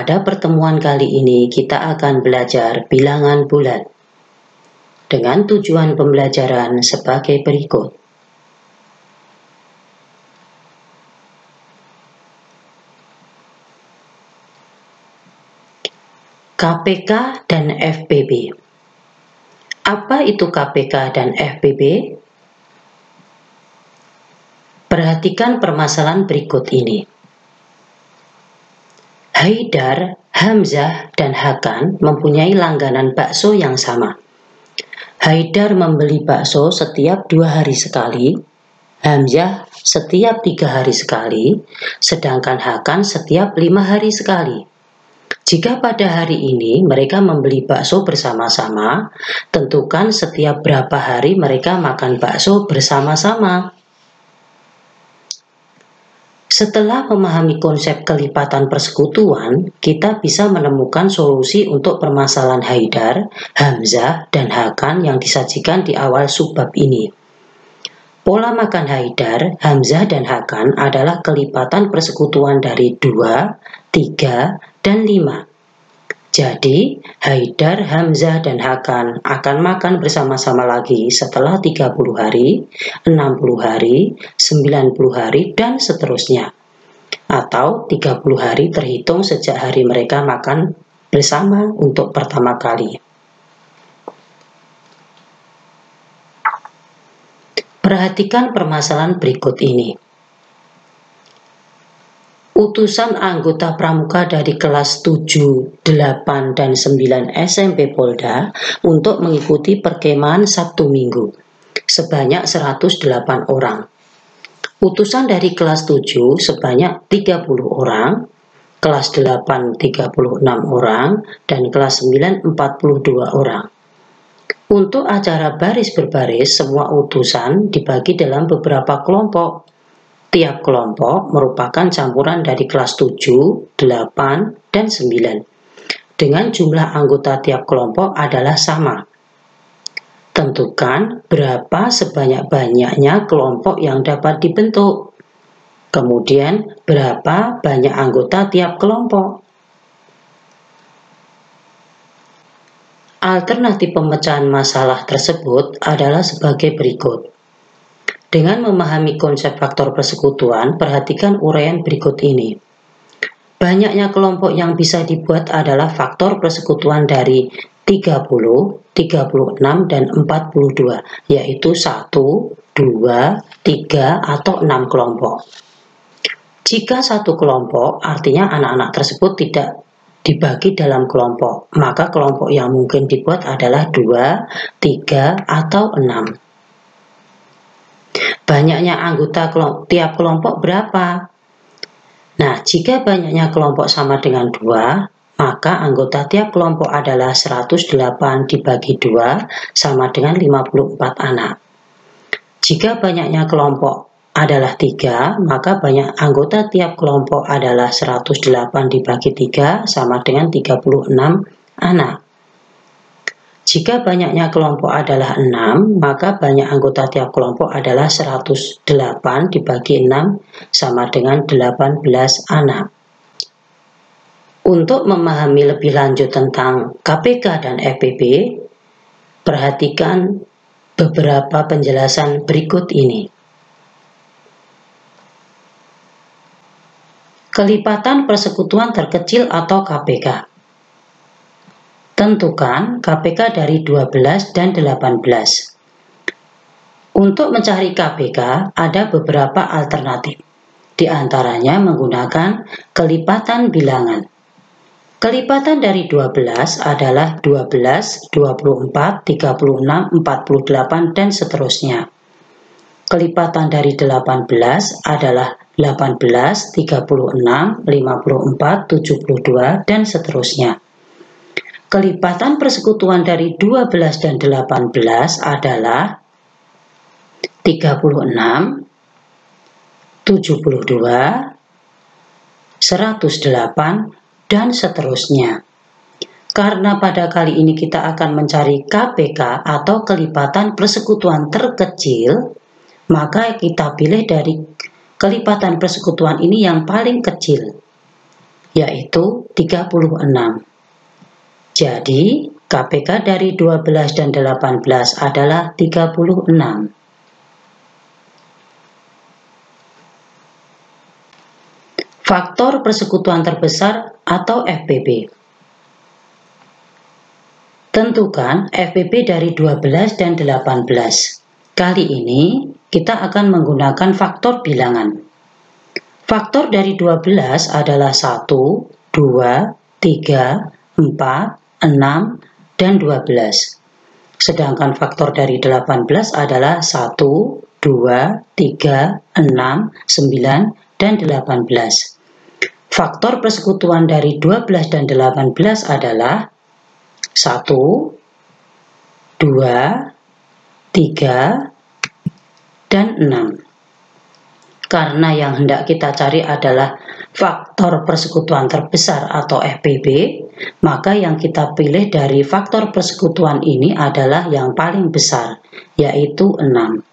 Pada pertemuan kali ini kita akan belajar bilangan bulat dengan tujuan pembelajaran sebagai berikut. KPK dan FPB. Apa itu KPK dan FPB? Perhatikan permasalahan berikut ini. Haidar, Hamzah, dan Hakan mempunyai langganan bakso yang sama. Haidar membeli bakso setiap 2 hari sekali, Hamzah setiap 3 hari sekali, sedangkan Hakan setiap 5 hari sekali. Jika pada hari ini mereka membeli bakso bersama-sama, tentukan setiap berapa hari mereka makan bakso bersama-sama. Setelah memahami konsep kelipatan persekutuan, kita bisa menemukan solusi untuk permasalahan Haidar, Hamzah, dan Hakan yang disajikan di awal subbab ini. Pola makan Haidar, Hamzah, dan Hakan adalah kelipatan persekutuan dari 2, 3, dan 5. Jadi, Haidar, Hamzah, dan Hakan akan makan bersama-sama lagi setelah 30 hari, 60 hari, 90 hari, dan seterusnya. Atau 30 hari terhitung sejak hari mereka makan bersama untuk pertama kali. Perhatikan permasalahan berikut ini. Utusan anggota pramuka dari kelas 7, 8, dan 9 SMP Polda untuk mengikuti perkemahan Sabtu Minggu sebanyak 108 orang. Utusan dari kelas 7 sebanyak 30 orang, kelas 8 36 orang, dan kelas 9 42 orang. Untuk acara baris berbaris, semua utusan dibagi dalam beberapa kelompok. Tiap kelompok merupakan campuran dari kelas 7, 8, dan 9. Dengan jumlah anggota tiap kelompok adalah sama. Tentukan berapa sebanyak-banyaknya kelompok yang dapat dibentuk. Kemudian, berapa banyak anggota tiap kelompok. Alternatif pemecahan masalah tersebut adalah sebagai berikut. Dengan memahami konsep faktor persekutuan, perhatikan uraian berikut ini. Banyaknya kelompok yang bisa dibuat adalah faktor persekutuan dari 30, 36, dan 42, yaitu 1, 2, 3, atau 6 kelompok. Jika satu kelompok, artinya anak-anak tersebut tidak dibagi dalam kelompok, maka kelompok yang mungkin dibuat adalah 2, 3, atau 6. Banyaknya anggota tiap kelompok berapa? Nah, jika banyaknya kelompok sama dengan 2, maka anggota tiap kelompok adalah 108 dibagi 2 sama dengan 54 anak. Jika banyaknya kelompok adalah 3, maka banyak anggota tiap kelompok adalah 108 dibagi 3 sama dengan 36 anak. Jika banyaknya kelompok adalah 6, maka banyak anggota tiap kelompok adalah 108 dibagi 6 sama dengan 18 anak. Untuk memahami lebih lanjut tentang KPK dan FPB, perhatikan beberapa penjelasan berikut ini. Kelipatan persekutuan terkecil atau KPK. Tentukan KPK dari 12 dan 18. Untuk mencari KPK, ada beberapa alternatif. Di antaranya menggunakan kelipatan bilangan. Kelipatan dari 12 adalah 12, 24, 36, 48, dan seterusnya. Kelipatan dari 18 adalah 18, 36, 54, 72, dan seterusnya. Kelipatan persekutuan dari 12 dan 18 adalah 36, 72, 108, dan seterusnya. Karena pada kali ini kita akan mencari KPK atau kelipatan persekutuan terkecil, maka kita pilih dari kelipatan persekutuan ini yang paling kecil, yaitu 36. Jadi, KPK dari 12 dan 18 adalah 36. Faktor persekutuan terbesar atau FPB. Tentukan FPB dari 12 dan 18. Kali ini kita akan menggunakan faktor bilangan. Faktor dari 12 adalah 1, 2, 3, 4, 6, dan 12. Sedangkan faktor dari 18 adalah 1, 2, 3, 6, 9, dan 18. Faktor persekutuan dari 12 dan 18 adalah 1, 2, 3, dan 6. Karena yang hendak kita cari adalah faktor persekutuan terbesar atau FPB, maka yang kita pilih dari faktor persekutuan ini adalah yang paling besar, yaitu 6.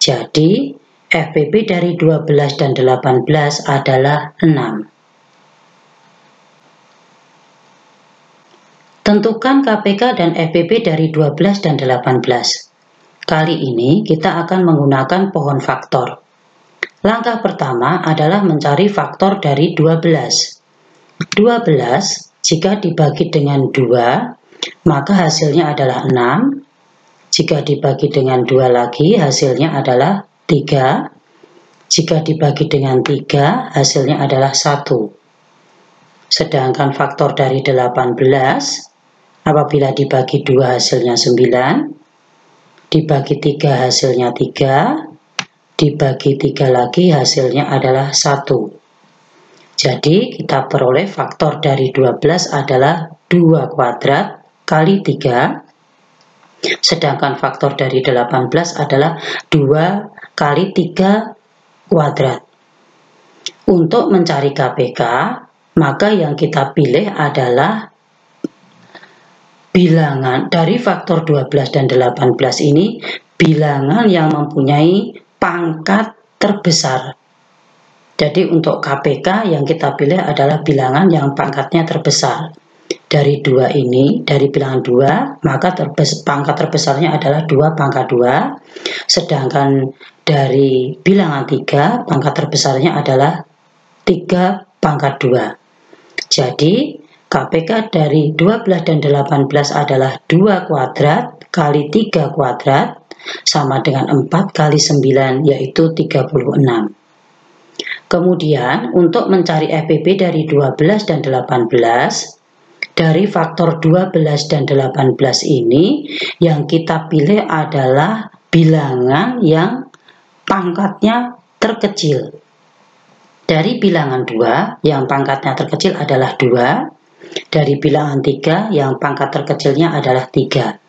Jadi, FPB dari 12 dan 18 adalah 6. Tentukan KPK dan FPB dari 12 dan 18. Kali ini kita akan menggunakan pohon faktor. Langkah pertama adalah mencari faktor dari 12. 12 jika dibagi dengan 2, maka hasilnya adalah 6. Jika dibagi dengan 2 lagi, hasilnya adalah 3. Jika dibagi dengan 3, hasilnya adalah 1. Sedangkan faktor dari 18, apabila dibagi 2 hasilnya 9, dibagi 3 hasilnya 3, dibagi 3 lagi hasilnya adalah 1. Jadi kita peroleh faktor dari 12 adalah 2 kuadrat kali 3, sedangkan faktor dari 18 adalah 2 kali 3 kuadrat. Untuk mencari KPK, maka yang kita pilih adalah bilangan dari faktor 12 dan 18 ini, bilangan yang mempunyai pangkat terbesar. Jadi untuk KPK yang kita pilih adalah bilangan yang pangkatnya terbesar. Dari 2 ini, dari bilangan 2, maka pangkat terbesarnya adalah 2 pangkat 2. Sedangkan dari bilangan 3, pangkat terbesarnya adalah 3 pangkat 2. Jadi KPK dari 12 dan 18 adalah 2 kuadrat kali 3 kuadrat sama dengan 4 kali 9, yaitu 36. Kemudian untuk mencari FPB dari 12 dan 18, dari faktor 12 dan 18 ini yang kita pilih adalah bilangan yang pangkatnya terkecil. Dari bilangan 2 yang pangkatnya terkecil adalah 2. Dari bilangan 3 yang pangkat terkecilnya adalah 3.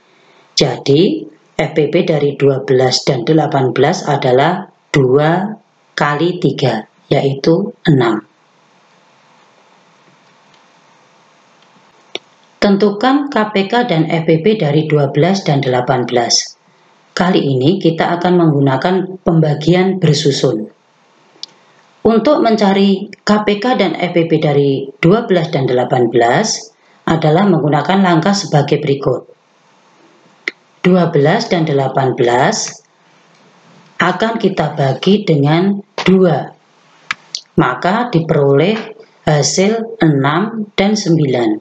Jadi, FPB dari 12 dan 18 adalah 2 kali 3, yaitu 6. Tentukan KPK dan FPB dari 12 dan 18. Kali ini kita akan menggunakan pembagian bersusun. Untuk mencari KPK dan FPB dari 12 dan 18 adalah menggunakan langkah sebagai berikut. 12 dan 18 akan kita bagi dengan 2. Maka diperoleh hasil 6 dan 9.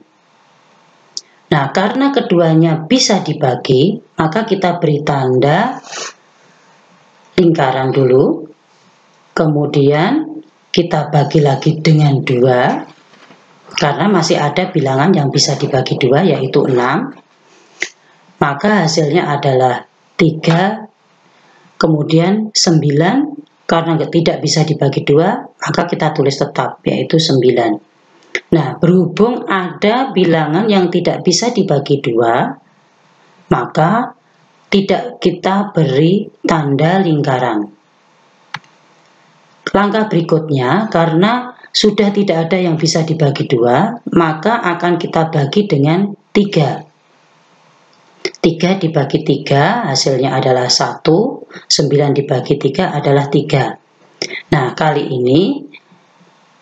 Nah, karena keduanya bisa dibagi, maka kita beri tanda lingkaran dulu. Kemudian kita bagi lagi dengan 2, karena masih ada bilangan yang bisa dibagi 2, yaitu 6. Maka hasilnya adalah 3, kemudian 9, karena tidak bisa dibagi 2, maka kita tulis tetap, yaitu 9. Nah, berhubung ada bilangan yang tidak bisa dibagi 2, maka tidak kita beri tanda lingkaran. Langkah berikutnya, karena sudah tidak ada yang bisa dibagi 2, maka akan kita bagi dengan 3. 3 dibagi 3 hasilnya adalah 1, 9 dibagi 3 adalah 3. Nah, kali ini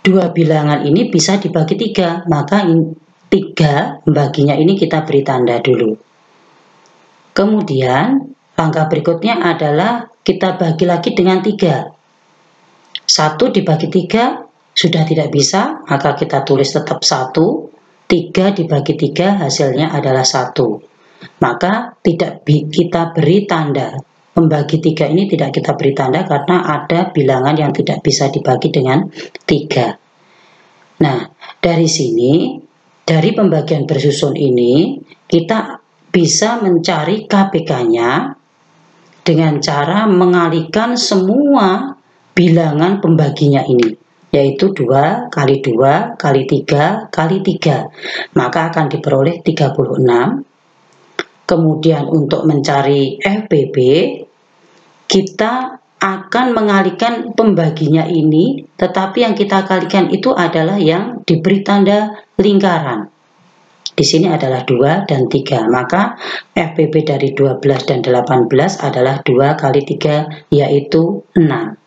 dua bilangan ini bisa dibagi 3, maka 3 membaginya ini kita beri tanda dulu. Kemudian langkah berikutnya adalah kita bagi lagi dengan 3. 1 dibagi 3 sudah tidak bisa, maka kita tulis tetap 1. 3 dibagi 3 hasilnya adalah 1. Maka tidak kita beri tanda. Membagi 3 ini tidak kita beri tanda karena ada bilangan yang tidak bisa dibagi dengan 3. Nah, dari sini, dari pembagian bersusun ini, kita bisa mencari KPK-nya dengan cara mengalihkan semua bilangan pembaginya ini, yaitu 2 kali 2 kali 3 kali 3, maka akan diperoleh 36. Kemudian untuk mencari FPB, kita akan mengalihkan pembaginya ini, tetapi yang kita kalikan itu adalah yang diberi tanda lingkaran. Di sini adalah 2 dan 3, maka FPB dari 12 dan 18 adalah 2 kali 3, yaitu 6.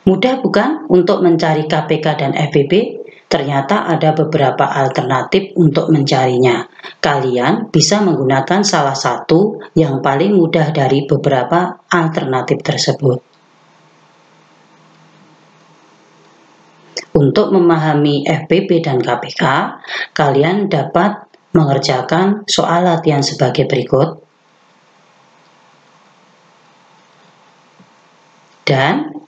Mudah bukan untuk mencari KPK dan FPB? Ternyata ada beberapa alternatif untuk mencarinya. Kalian bisa menggunakan salah satu yang paling mudah dari beberapa alternatif tersebut. Untuk memahami FPB dan KPK, kalian dapat mengerjakan soal latihan sebagai berikut. Dan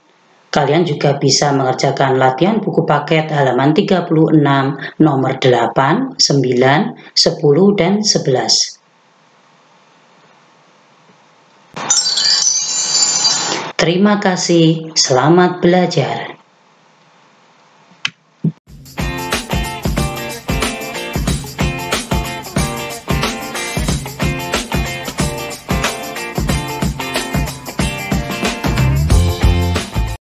kalian juga bisa mengerjakan latihan buku paket halaman 36, nomor 8, 9, 10, dan 11. Terima kasih, selamat belajar.